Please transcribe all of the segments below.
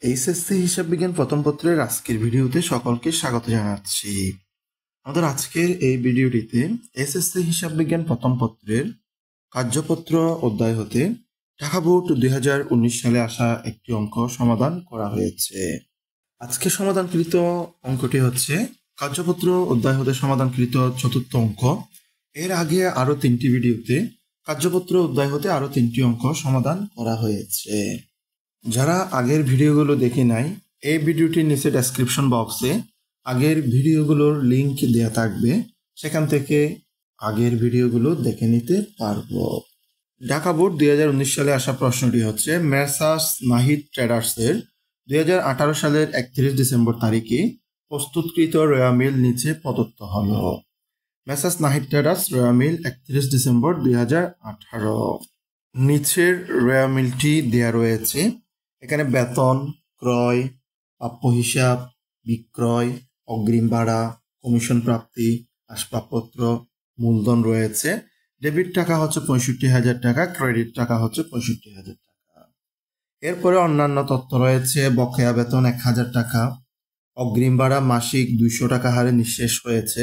HSC হিসাব বিজ্ঞান প্রথম পত্রের আজকের ভিডিওতে সকলকে স্বাগত জানাচ্ছি। আমাদের আজকের এই ভিডিওটিতে এসএসসি হিসাব বিজ্ঞান প্রথম পত্রের কার্যপত্র অধ্যায় হতে ঢাকা বোর্ড 2019 সালে আসা একটি অঙ্ক সমাধান করা হয়েছে। আজকে সমাধানকৃত অঙ্কটি হচ্ছে কার্যপত্র অধ্যায় হতে সমাধানকৃত চতুর্থ অঙ্ক। এর আগে আরো 3টি ভিডিওতে কার্যপত্র অধ্যায় হতে আরো 3টি অঙ্ক সমাধান করা হয়েছে। যারা আগের ভিডিওগুলো দেখে নাই, এই ভিডিওটির নিচে ডেসক্রিপশন বক্সে আগের ভিডিওগুলোর লিংক দেওয়া থাকবে, সেখান থেকে আগের ভিডিওগুলো দেখে নিতে পারবো। ঢাকা বোর্ড 2019 সালে আসা প্রশ্নটি হচ্ছে মেসার্স নাহিদ ট্রেডার্সের 2018 সালের 31 ডিসেম্বর তারিখে প্রস্তুতকৃত রয়া মিল নিচে প্রদত্ত হলো। মেসার্স নাহিদ ট্রেডার্স রয়া মিল 31 ডিসেম্বর 2018। নিচের রয়া মিলটি দেয়া রয়েছে। এখানে বেতন, ক্রয়, প্রাপ্য হিসাব, বিক্রয়, অগ্রিম ভাড়া, কমিশন প্রাপ্তি, আসবাবপত্র, মূলধন রয়েছে। ডেবিট টাকা হচ্ছে 65,000 টাকা, ক্রেডিট টাকা হচ্ছে 65,000 টাকা। এরপরে অন্যান্য তথ্য রয়েছে। বকেয়া বেতন 1,000 টাকা, অগ্রিম ভাড়া মাসিক 200 টাকা হারে নিঃশেষ হয়েছে,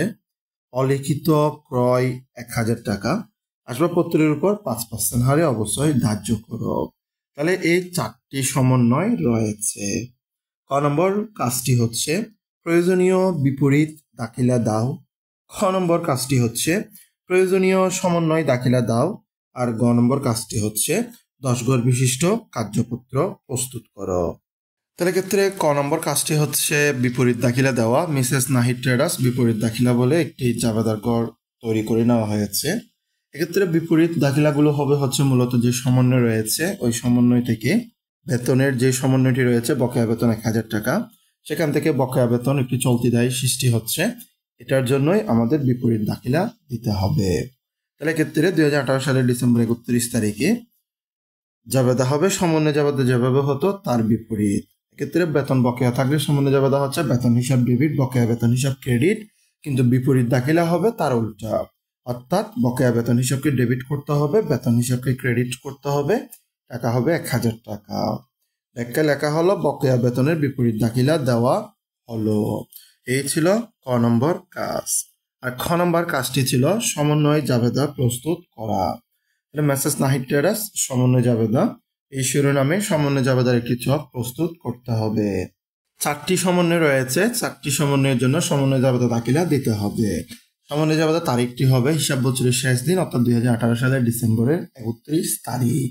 অলিখিত ক্রয় 1,000 টাকা, আসবাবপত্রের উপর 5% হারে অবশ্যই ধার্য করো। তাহলে এই 4টি সমন্বয় রয়েছে। ক নম্বর কাজটি হচ্ছে প্রয়োজনীয় বিপরীত দাখিলা দাও। খ নম্বর কাজটি হচ্ছে প্রয়োজনীয় সমন্বয় দাখিলা দাও। আর গ নম্বর কাজটি হচ্ছে 10 ঘর বিশিষ্ট কার্যপত্র প্রস্তুত করো। তাহলে ক্ষেত্রে ক নম্বর কাজটি হচ্ছে বিপরীত দাখিলা দেওয়া। মিসেস নাহিদ ট্রেডার্স বিপরীত দাখিলা বলে একটি জাবেদার কর তৈরি করে নেওয়া হয়েছে। এক্ষেত্রে বিপরীত দাখিলাগুলো হবে হচ্ছে মূলত যে সমন্বয় রয়েছে ওই সমন্বয় থেকে বেতনের যে সমন্বয়টি রয়েছে বকেয়া বেতন 1,000 টাকা, সেখান থেকে বকেয়া বেতন একটি চলতি দায় সৃষ্টি হচ্ছে, এটার জন্যই আমাদের বিপরীত দাখিলা দিতে হবে। তাহলে ক্ষেত্রে 2018 সালের ডিসেম্বর 31 তারিখে জাবেদা হবে সমন্বয় জাবেদা যেভাবে হতো তার বিপরীত। এক্ষেত্রে বেতন বকেয়া থাকলে সমন্বয় জাবেদা হচ্ছে বেতন হিসাব ডেবিট, বকেয়া বেতন হিসাব ক্রেডিট, কিন্তু বিপরীত দাখিলা হবে তার উল্টা, অর্থাৎ বকেয়া বেতন হিসাবকে ডেবিট করতে হবে, বেতন হিসাবকে ক্রেডিট করতে হবে, টাকা হবে 1,000 টাকা। ব্যাখ্যা লেখা হলো বকেয়া বেতনের বিপরীত দাখিলা দেওয়া হলো। এই ছিল ক নম্বর কাজ। আর খ নম্বর কাজটি ছিল সমন্বয় জাবেদা প্রস্তুত করা। মেসেজ নাহিদ ট্রেডার্স সমন্বয় জাবেদা, এই শিরোনামে সমন্বয় জাবেদার একটি ছক প্রস্তুত করতে হবে। 4টি সমন্বয় রয়েছে, 4টি সমন্বয়ের জন্য সমন্বয় জাবেদা দাখিলা দিতে হবে। সমন্বয় জাবেদা তারিখটি হবে হিসাব বছরের শেষ দিন, অর্থাৎ 2018 সালের ডিসেম্বরের 31 তারিখ।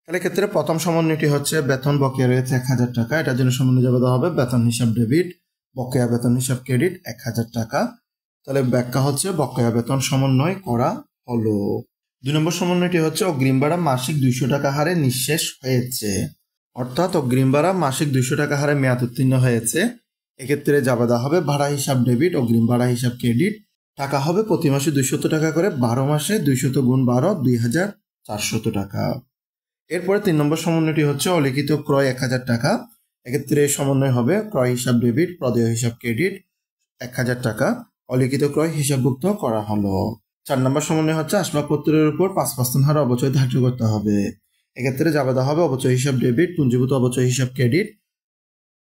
তাহলে ক্ষেত্রে প্রথম সমন্বয়টি হচ্ছে বেতন বকেয়া রয়েছে 1,000 টাকা, এটার জন্য সমন্বয় জাবেদা হবে বেতন হিসাব ডেবিট, বকেয়া বেতন হিসাব ক্রেডিট 1,000 টাকা। তাহলে ব্যাখ্যা হচ্ছে বকেয়া বেতন সমন্বয় করা হলো। 2 নম্বর সমন্বয়টি হচ্ছে অগ্রিম ভাড়া মাসিক 200 টাকা হারে নিঃশেষ হয়েছে, অর্থাৎ অগ্রিম ভাড়া মাসিক 200 টাকা হারে মেয়াদ উত্তীর্ণ হয়েছে। এক্ষেত্রে জাবেদা হবে ভাড়া হিসাব ডেবিট, অগ্রিম ভাড়া হিসাব ক্রেডিট, টাকা হবে প্রতি মাসে 200 টাকা করে, 12 মাসে 200 গুণ 12 2,400 টাকা। এরপরে 3 নম্বর সমন্বয়টি হচ্ছে অলিখিত ক্রয় 1,000 টাকা। এক্ষেত্রে সমন্বয় হবে ক্রয় হিসাব ডেবিট, প্রদেয় হিসাব ক্রেডিট 1,000 টাকা, অলিখিত ক্রয় হিসাবভুক্ত করা হলো। 4 নম্বর সমন্বয় হচ্ছে আসবাবপত্রের উপর 5% হারে অবচয় ধার্য করতে হবে। এক্ষেত্রে জাবেদা হবে অবচয় হিসাব ডেবিট, পুঞ্জীভূত অবচয় হিসাব ক্রেডিট।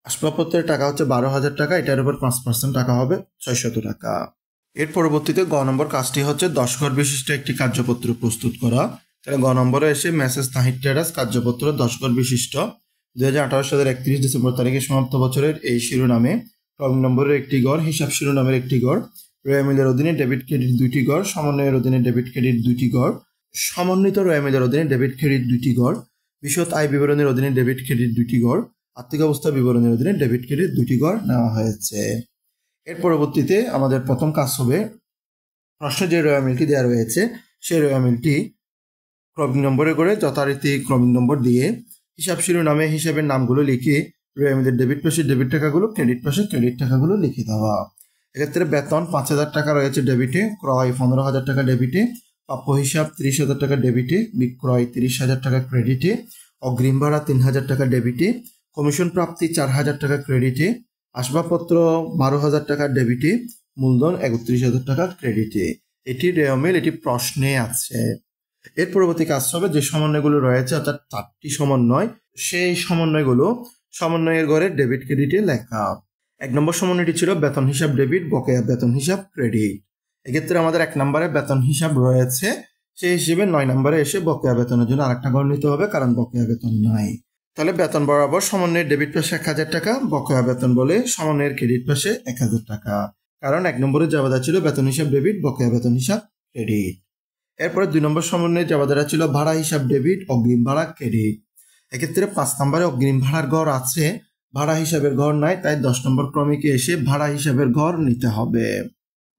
আসবাবপত্রের টাকা হচ্ছে 12,000 টাকা, এটার উপর 5% টাকা হবে 600 টাকা। এর পরবর্তীতে গ নম্বর কাজটি হচ্ছে 10 ঘর বিশিষ্ট একটি কার্যপত্র প্রস্তুত করা। তাহলে গ নম্বরে এসে মেসেজ নাহিদ ট্রেডার্স কার্যপত্র 10 ঘর বিশিষ্ট 2018 সালের 31 ডিসেম্বর তারিখে সমাপ্ত বছরের এই শিরোনামে ক্রমিক নম্বরের একটি ঘর, হিসাব শিরোনামের একটি ঘর, রয়া মিলের অধীনে ডেবিট ক্রেডিট 2টি ঘর, সমন্বয়ের অধীনে ডেবিট ক্রেডিট 2টি ঘর, সমন্বিত রয়া মিলের অধীনে ডেবিট ক্রেডিট 2টি ঘর, বিশদ আয় বিবরণের অধীনে ডেবিট ক্রেডিট 2টি ঘর, আর্থিক অবস্থা বিবরণের অধীনে ডেবিট ক্রেডিট 2টি ঘর নেওয়া হয়েছে। এর পরবর্তীতে আমাদের প্রথম কাজ হবে প্রশ্নে যে রয়া মিলটি দেওয়া রয়েছে সেই রয়া মিলটি ক্রমিক নম্বরে করে যথারীতি ক্রমিক নম্বর দিয়ে হিসাব শিরোনামে হিসাবের নামগুলো লিখে রয়া মিলের ডেবিট পাশে ডেবিট টাকাগুলো, ক্রেডিট পাশে ক্রেডিট টাকাগুলো লিখে দেওয়া। এক্ষেত্রে বেতন 5,000 টাকা রয়েছে ডেবিটে, ক্রয় 15,000 টাকা ডেবিটে, প্রাপ্য হিসাব 30,000 টাকা ডেবিটে, বিক্রয় 30,000 টাকা ক্রেডিটে, অগ্রিম ভাড়া 3,000 টাকা ডেবিটে, কমিশন প্রাপ্তি 4,000 টাকা ক্রেডিটে, আসবাবপত্র 12,000 টাকা ডেবিটে, মূলধন 31,000 টাকা ক্রেডিটে। এটি রয়া মিল, এটি প্রশ্নে আছে। এর পরবর্তী কাজ হবে যে সমন্বয়গুলো রয়েছে অর্থাৎ 4টি সমন্বয়, সেই সমন্বয়গুলো সমন্বয়ের ঘরে ডেবিট ক্রেডিটে লেখা। 1 নম্বর সমন্বয়টি ছিল বেতন হিসাব ডেবিট, বকেয়া বেতন হিসাব ক্রেডিট। এক্ষেত্রে আমাদের 1 নম্বরে বেতন হিসাব রয়েছে, সেই হিসেবে 9 নম্বরে এসে বকেয়া বেতনের জন্য আরেকটা ঘর নিতে হবে, কারণ বকেয়া বেতন নাই। তাহলে বেতন বরাবর সমন্বয়ের ডেবিট পাশে 1000 টাকা, বকেয়া বেতন বলে সমন্বয়ের ক্রেডিট পাশে 1000 টাকা, কারণ 1 নম্বরে জাবেদা ছিল বেতন হিসাব ডেবিট, বকেয়া বেতন হিসাব ক্রেডিট। এরপরে 2 নম্বর সমন্বয়ের জাবেদাটা ছিল ভাড়া হিসাব ডেবিট, অগ্রিম ভাড়া ক্রেডিট। এক্ষেত্রে 5 নম্বরে অগ্রিম ভাড়ার ঘর আছে, ভাড়া হিসাবের ঘর নাই, তাই 10 নম্বর ক্রমিকে এসে ভাড়া হিসাবের ঘর নিতে হবে।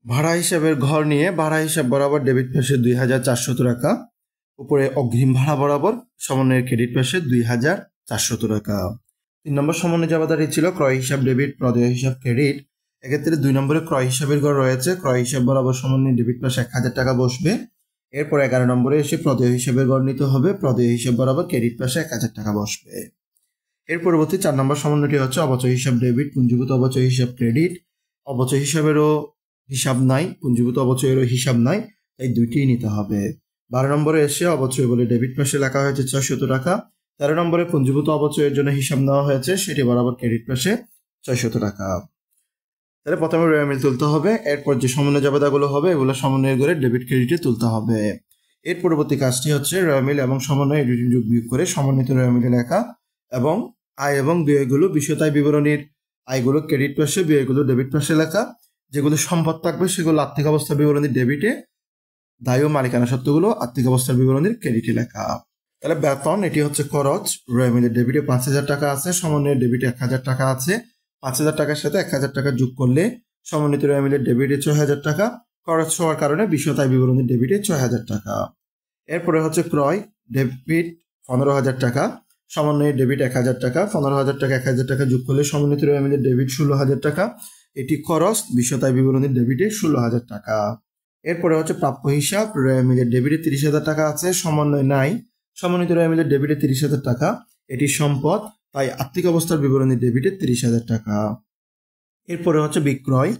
ভাড়া হিসাবের ঘর নিয়ে ভাড়া হিসাব বরাবর ডেবিট পাশে 2400 টাকা, উপরে অগ্রিম ভাড়া বরাবর সমন্বয়ের ক্রেডিট পাশে 2400 টাকা। 3 নম্বর সমন্বয় জাবেদাটি ছিল ক্রয় হিসাব ডেবিট, প্রদেয় হিসাব ক্রেডিট। এক্ষেত্রে 2 নম্বরে ক্রয় হিসাবের ঘর রয়েছে, ক্রয় হিসাব বরাবর সমন্বয়ের ডেবিট পাশে 1000 টাকা বসবে। এরপর 11 নম্বরে এসে প্রদেয় হিসাবের ঘর নিতে হবে, প্রদেয় হিসাব বরাবর ক্রেডিট পাশে 1000 টাকা বসবে। এর পরবর্তী 4 নম্বর সমন্বয়টি হচ্ছে অবচয় হিসাব ডেবিট, পুঞ্জীভূত অবচয় হিসাব ক্রেডিট। অবচয় হিসাবেরও হিসাব নাই, পুঞ্জীভূত অবচয়েরও হিসাব নাই, তাই দুইটিই নিতে হবে। 12 নম্বরে এসে অবচয় বলে ডেবিট পাশে লেখা হয়েছে 600 টাকা। 13 নম্বরে পুঞ্জীভূত অবচয়ের জন্য হিসাব নেওয়া হয়েছে, সেটি বরাবর ক্রেডিট পাশে 600 টাকা। তাহলে প্রথমে রোয়া মিল তুলতে হবে, এরপর যে সমন্বয় জাবেদাগুলো হবে এগুলো সমন্বয়ের ঘরে ডেবিট ক্রেডিটে তুলতে হবে। এর পরবর্তী কাজটি হচ্ছে রোয়া মিল এবং সমন্বয় এডিটিং যোগ বিয়োগ করে সমন্বিত রোয়া মিলে লেখা এবং আয় এবং ব্যয়গুলো বিষয়তায় বিবরণীর আয়গুলো ক্রেডিট পাশে, ব্যয়গুলো ডেবিট পাশে লেখা। যেগুলো সম্পদ থাকবে সেগুলো আর্থিক অবস্থার বিবরণীর ডেবিটে, দায় ও মালিকানা সত্ত্বগুলো আর্থিক অবস্থার বিবরণীর ক্রেডিটে লেখা। তাহলে বেতন এটি হচ্ছে খরচ, রোয়া মিলের ডেবিটে 5000 টাকা আছে, সমন্বয়ের ডেবিটে 1000 টাকা আছে। 5000 টাকার সাথে 1000 টাকা যোগ করলে সমন্বিত রোয়া মিলের ডেবিটে 6000 টাকা, খরচ হওয়ার কারণে বিষয়তায় বিবরণীর ডেবিটে 6000 টাকা। এরপরে হচ্ছে ক্রয় ডেবিট 15000 টাকা, সমন্বয়ের ডেবিট 1000 টাকা, 15000 টাকা 1000 টাকা যোগ করলে সমন্বিত রোয়া মিলের ডেবিট 16000 টাকা, এটি খরচ, বিষয়তায় বিবরণীর ডেবিটে 16000 টাকা। এরপরে হচ্ছে প্রাপ্য হিসাব, রোয়া মিলের ডেবিটে 30,000 টাকা আছে, সমন্বয় নাই, সমন্বিত রোয়া মিলের ডেবিটে 30,000 টাকা, এটি সম্পদ, তাই আর্থিক অবস্থার বিবরণী ডেবিটে 30,000 টাকা। এরপরে হচ্ছে বিক্রয়,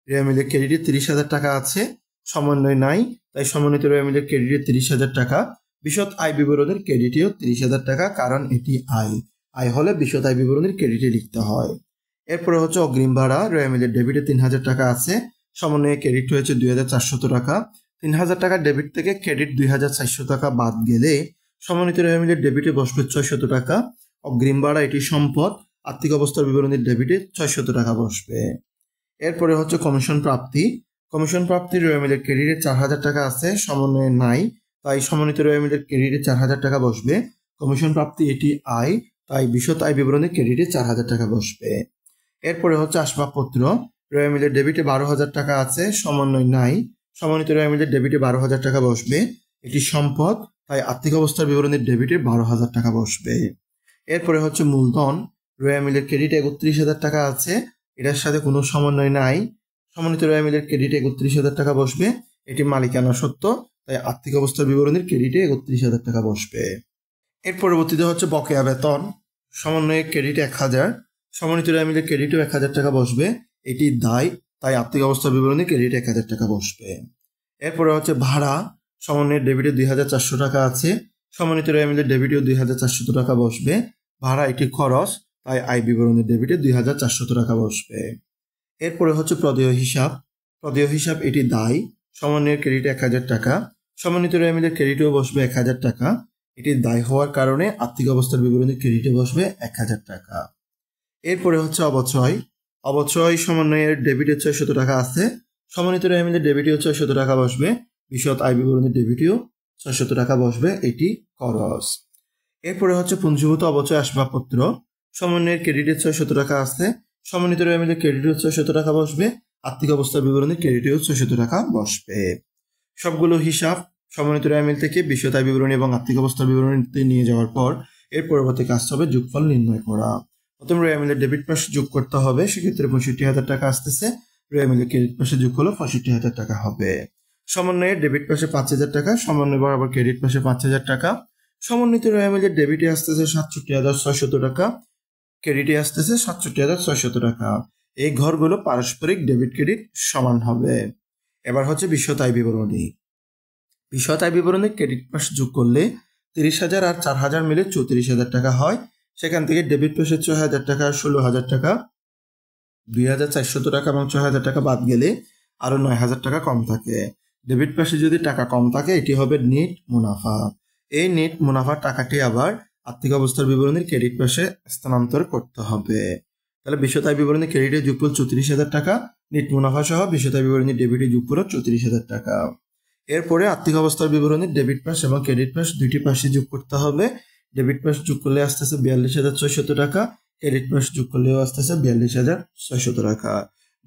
রোয়া মিলের ক্রেডিটে 30,000 টাকা আছে, সমন্বয় নাই, তাই সমন্বিত রোয়া মিলের ক্রেডিটে 30,000 টাকা, বিশদ আয় বিবরণীর ক্রেডিটেও 30,000 টাকা, কারণ এটি আয়, আয় হলে বিশদ আয় বিবরণীর ক্রেডিটে লিখতে হয়। এরপরে হচ্ছে অগ্রিম ভাড়া, রোয়া মিলের ডেবিটে 3000 টাকা আছে, সমন্বয়ে ক্রেডিট হয়েছে 2400 টাকা। 3000 টাকা ডেবিট থেকে ক্রেডিট 2400 টাকা বাদ গেলে সমন্বিত রোয়া মিলের ডেবিটে বসবে 600 টাকা। অগ্রিম ভাড়া এটি সম্পদ, আর্থিক অবস্থার বিবরণীর ডেবিটে 600 টাকা বসবে। এরপরে হচ্ছে কমিশন প্রাপ্তি, কমিশন প্রাপ্তি রোয়া মিলের ক্রেডিটে 4000 টাকা আছে, সমন্বয়ে নাই, তাই সমন্বিত রোয়া মিলের ক্রেডিটে 4000 টাকা বসবে। কমিশন প্রাপ্তি এটি আয়, তাই বিশদ আয় বিবরণীর ক্রেডিটে 4000 টাকা বসবে। এরপরে হচ্ছে আসবাবপত্র, রোয়া মিলের ডেবিটে 12,000 টাকা আছে, সমন্বয় নাই, সমন্বিত রোয়া মিলের ডেবিটে 12,000 টাকা বসবে, এটি সম্পদ, তাই আর্থিক অবস্থার বিবরণীর ডেবিটে 12,000 টাকা বসবে। এরপরে হচ্ছে মূলধন, রোয়া মিলের ক্রেডিটে 31,000 টাকা আছে, এটার সাথে কোনো সমন্বয় নাই, সমন্বিত রোয়া মিলের ক্রেডিটে 31,000 টাকা বসবে, এটি মালিকানা সত্ত্ব, তাই আর্থিক অবস্থার বিবরণীর ক্রেডিটে 31,000 টাকা বসবে। এর পরবর্তীতে হচ্ছে বকেয়া বেতন, সমন্বয়ে ক্রেডিট 1000, সমন্বিত রোয়া মিলের ক্রেডিটও 1000 টাকা বসবে, এটি দায়, তাই আর্থিক অবস্থার বিবরণী ক্রেডিট 1000 টাকা বসবে। এরপরে হচ্ছে ভাড়া, সমন্বয়ের ডেবিটে 2400 টাকা আছে, সমন্বিত রোয়া মিলের ডেবিটেও 2400 টাকা বসবে, ভাড়া এটি খরচ, তাই আয় বিবরণীর ডেবিটে 2400 টাকা বসবে। এরপরে হচ্ছে প্রদেয় হিসাব, প্রদেয় হিসাব এটি দায়, সমন্বয়ের ক্রেডিট 1000 টাকা, সমন্বিত রোয়া মিলের ক্রেডিটেও বসবে 1000 টাকা, এটি দায় হওয়ার কারণে আর্থিক অবস্থার বিবরণী ক্রেডিটে বসবে 1000 টাকা। এরপরে হচ্ছে অবচয়, অবচয় সমন্বয়ের ডেবিটে 600 টাকা আছে, সমন্বিত রোয়া মিলের ডেবিটেও 600 টাকা বসবে, বিশদ আয় বিবরণীর ডেবিটেও 600 টাকা বসবে, এটি খরচ। এরপরে হচ্ছে পুঞ্জীভূত অবচয় আসবাবপত্র, সমন্বয়ের ক্রেডিটে 600 টাকা আছে, সমন্বিত রোয়া মিলের ক্রেডিটেও 600 টাকা বসবে, আর্থিক অবস্থার বিবরণীর ক্রেডিটেও 600 টাকা বসবে। সবগুলো হিসাব সমন্বিত রোয়া মিল থেকে বিশদ আয় বিবরণী এবং আর্থিক অবস্থার বিবরণীতে নিয়ে যাওয়ার পর এর পরবর্তী কাজ হবে যোগফল নির্ণয় করা। প্রথমে রোয়া মিলের ডেবিট পাশে যোগ করতে হবে, সেক্ষেত্রে 65,000 টাকা আসতেছে, রোয়া মিলের ক্রেডিট পাশে যোগ হলো 65,000 টাকা হবে। সমন্বয়ের ডেবিট পাশে 5000 টাকা, সমন্বয় বরাবর ক্রেডিট পাশে 5000 টাকা, সমন্বিত রোয়া মিলের ডেবিটে আসতেছে 67,600 টাকা, ক্রেডিটে আসতেছে 67,600 টাকা। এই ঘরগুলো পারস্পরিক ডেবিট ক্রেডিট সমান হবে। এবার হচ্ছে বিশদ আয় বিবরণী, বিশদ আয় বিবরণী ক্রেডিট পাশে যোগ করলে 30,000 আর 4,000 মিলে 34,000 টাকা হয়, সেখান থেকে ডেবিট পাশে ৬,০০০ টাকা, ১৬,০০০ টাকা, ২,৪০০ টাকা এবং ৬,০০০ টাকা বাদ গেলে আরো ৯,০০০ টাকা কম থাকে। ডেবিট পাশে যদি টাকা কম থাকে এটি হবে নেট মুনাফা। এই নেট মুনাফার টাকাটি আবার আর্থিক অবস্থার বিবরণীর ক্রেডিট পাশে স্থানান্তর করতে হবে। তাহলে বিশদ আয় বিবরণী ক্রেডিটের যোগফল ৩৪,০০০ টাকা, নেট মুনাফা সহ বিশদ আয় বিবরণী ডেবিটের যোগফল ৩৪,০০০ টাকা। এরপরে আর্থিক অবস্থার বিবরণীর ডেবিট পাশ এবং ক্রেডিট পাশ দুইটি পাশে যোগ করতে হবে। ডেবিট পাশ যোগ করলে আসতেছে ৪২,৬০০ টাকা, ক্রেডিট পাশ যোগ করলেও আসতেছে ৪২,৬০০ টাকা।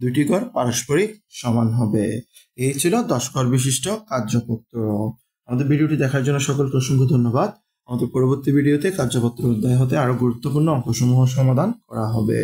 দুইটি কর পারস্পরিক সমান হবে। এই ছিল 10 কর বিশিষ্ট কার্যপত্র। আমাদের ভিডিওটি দেখার জন্য সকলকে অসংখ্য ধন্যবাদ। আমাদের পরবর্তী ভিডিওতে কার্যপত্র অধ্যায় হতে আরো গুরুত্বপূর্ণ অঙ্কসমূহ সমাধান করা হবে।